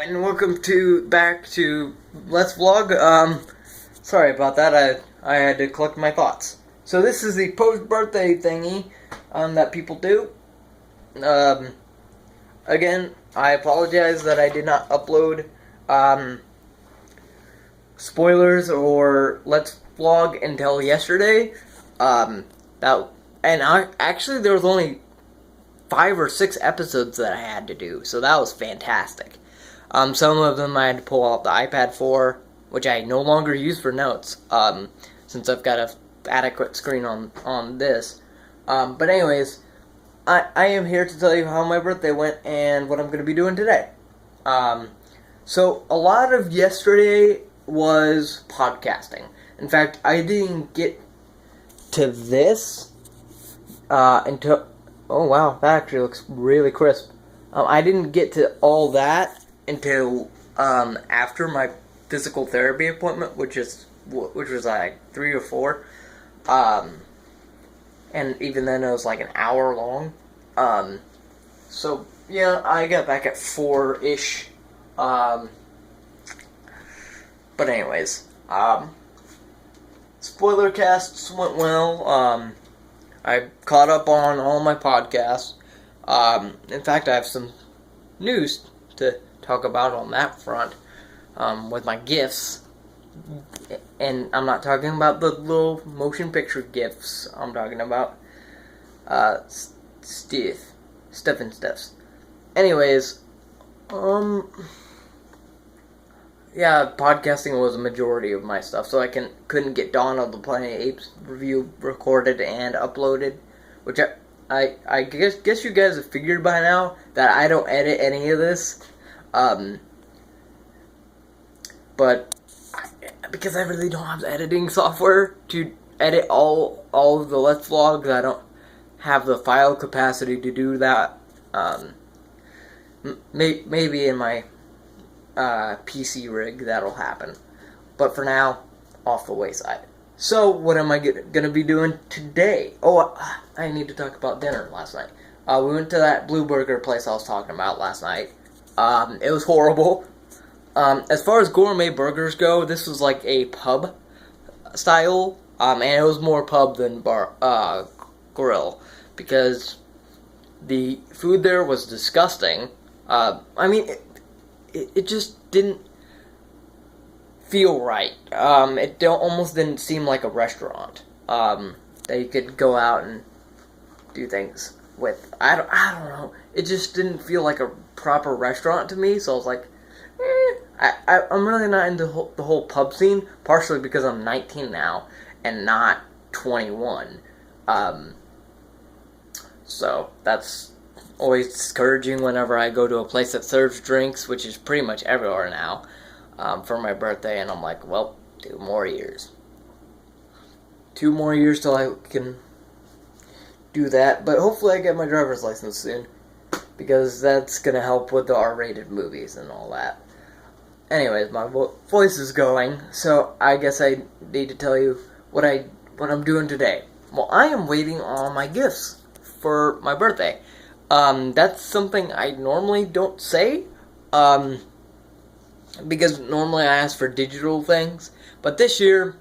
and welcome back to Let's Vlog. Sorry about that. I had to collect my thoughts. So this is the post-birthday thingy that people do. Again, I apologize that I did not upload spoilers or Let's Vlog until yesterday. Actually there was only 5 or 6 episodes that I had to do, so that was fantastic. Some of them I had to pull out the iPad for, which I no longer use for notes, since I've got an adequate screen on this. But anyways, I am here to tell you how my birthday went and what I'm going to be doing today. So a lot of yesterday was podcasting. In fact, I didn't get to this until... Oh wow, that actually looks really crisp. I didn't get to all that until after my physical therapy appointment, which was like 3 or 4, and even then it was like an hour long. So yeah, I got back at 4-ish. But anyways, spoiler casts went well. I caught up on all my podcasts. In fact, I have some news to talk about on that front with my GIFs. And I'm not talking about the little motion picture GIFs. I'm talking about stuff and stuffs. Anyways, yeah, podcasting was a majority of my stuff, so I couldn't get Dawn of the Planet of the Apes review recorded and uploaded, which I guess you guys have figured by now that I don't edit any of this, but because I really don't have editing software to edit all of the Let's Vlogs, I don't have the file capacity to do that. Maybe in my PC rig that'll happen, but for now, off the wayside. So what am I gonna be doing today? Oh, I need to talk about dinner last night. We went to that Blue Burger place I was talking about last night. It was horrible. As far as gourmet burgers go, this was like a pub style, and it was more pub than grill, because the food there was disgusting. I mean, it just didn't feel right. It almost didn't seem like a restaurant that you could go out and do things with. I don't know. It just didn't feel like a proper restaurant to me. So I was like, I'm really not into the whole pub scene. Partially because I'm 19 now and not 21. So that's always discouraging whenever I go to a place that serves drinks, which is pretty much everywhere now, for my birthday, and I'm like, well, 2 more years. 2 more years till I can do that, but hopefully I get my driver's license soon, because that's going to help with the R-rated movies and all that. Anyways, my voice is going, so I guess I need to tell you what I'm doing today. Well, I am waiting on my gifts for my birthday. That's something I normally don't say, because normally I ask for digital things, but this year,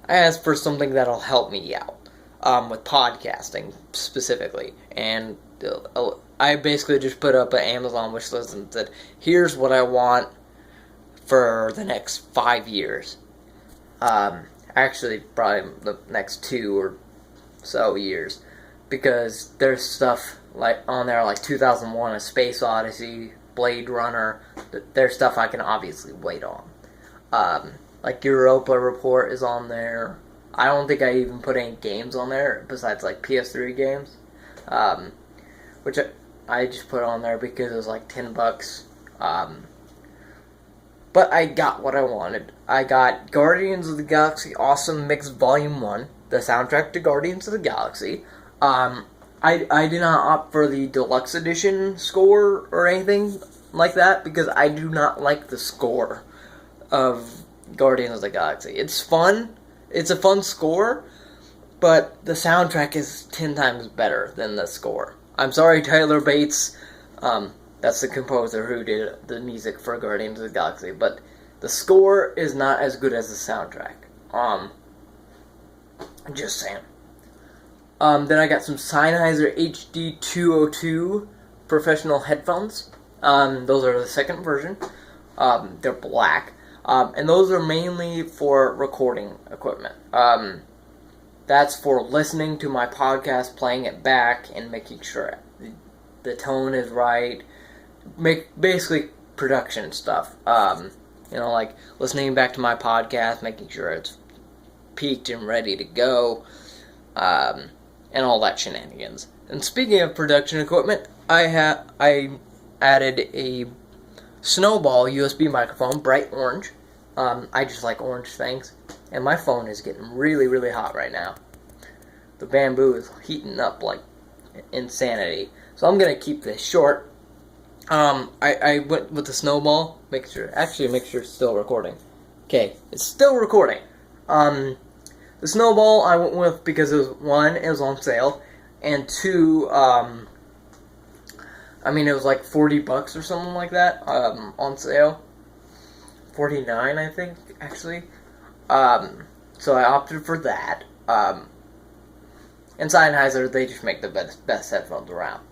I asked for something that'll help me out, with podcasting, specifically, and I basically just put up an Amazon wish list and said, here's what I want for the next 5 years, actually, probably the next 2 or so years, because there's stuff like on there like 2001: A Space Odyssey, Blade Runner. There's stuff I can obviously wait on. Like Europa Report is on there. I don't think I even put any games on there besides like PS3 games, which I just put on there because it was like $10. But I got what I wanted. I got Guardians of the Galaxy Awesome Mix Volume 1, the soundtrack to Guardians of the Galaxy. I did not opt for the deluxe edition score or anything like that, because I do not like the score of Guardians of the Galaxy. It's fun. It's a fun score, but the soundtrack is 10 times better than the score. I'm sorry, Tyler Bates. That's the composer who did the music for Guardians of the Galaxy. But the score is not as good as the soundtrack. Just saying. Then I got some Sennheiser HD202 professional headphones. Those are the second version. They're black. And those are mainly for recording equipment. That's for listening to my podcast, playing it back, and making sure the tone is right. Basically production stuff. Like listening back to my podcast, making sure it's peaked and ready to go, and all that shenanigans. And speaking of production equipment, I added a Snowball USB microphone, bright orange. I just like orange things, and my phone is getting really, really hot right now. The bamboo is heating up like insanity, so I'm gonna keep this short. I went with the Snowball. Make sure it's still recording. Okay, it's still recording. The Snowball I went with because it was on sale, and two, it was like $40 or something like that, on sale. 49, I think, actually. So I opted for that. And Sennheiser, they just make the best headphones around.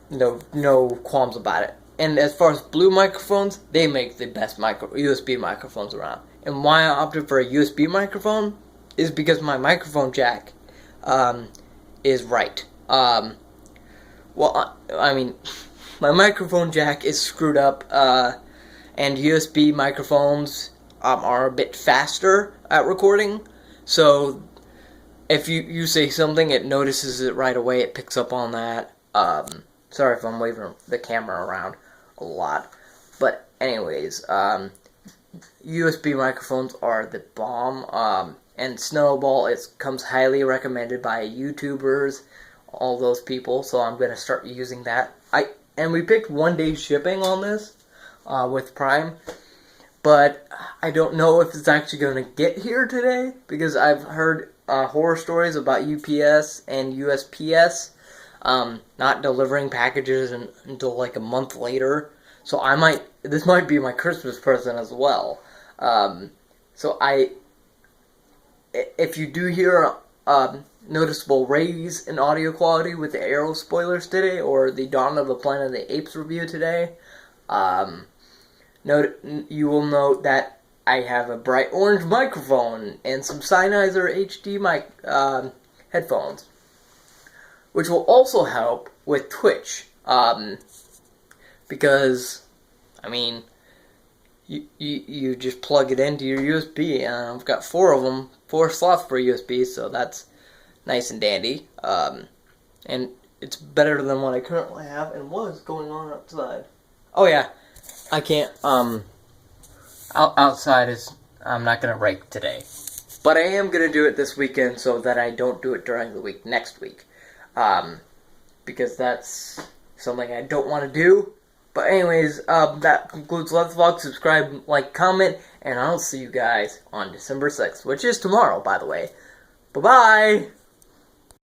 No qualms about it. And as far as Blue microphones, they make the best USB microphones around. And why I opted for a USB microphone is because my microphone jack is right. My microphone jack is screwed up, and USB microphones are a bit faster at recording. So if you say something, it notices it right away. It picks up on that. Sorry if I'm waving the camera around a lot. But anyways, USB microphones are the bomb. And Snowball, it comes highly recommended by YouTubers, all those people. So I'm going to start using that. And we picked 1 day shipping on this with Prime. But I don't know if it's actually going to get here today, because I've heard horror stories about UPS and USPS not delivering packages until like a month later. So this might be my Christmas present as well. If you do hear noticeable raise in audio quality with the Arrow spoilers today, or the Dawn of the Planet of the Apes review today, you will note that I have a bright orange microphone and some Sennheiser HD headphones, which will also help with Twitch, because you just plug it into your USB, and I've got 4 slots for USB, so that's nice and dandy, and it's better than what I currently have. And what is going on outside? Oh yeah, I can't, outside I'm not going to rake today, but I am going to do it this weekend so that I don't do it during the week next week, because that's something I don't want to do. But anyways, that concludes Let's Vlog. Subscribe, like, comment, and I'll see you guys on December 6th, which is tomorrow, by the way. Bye-bye!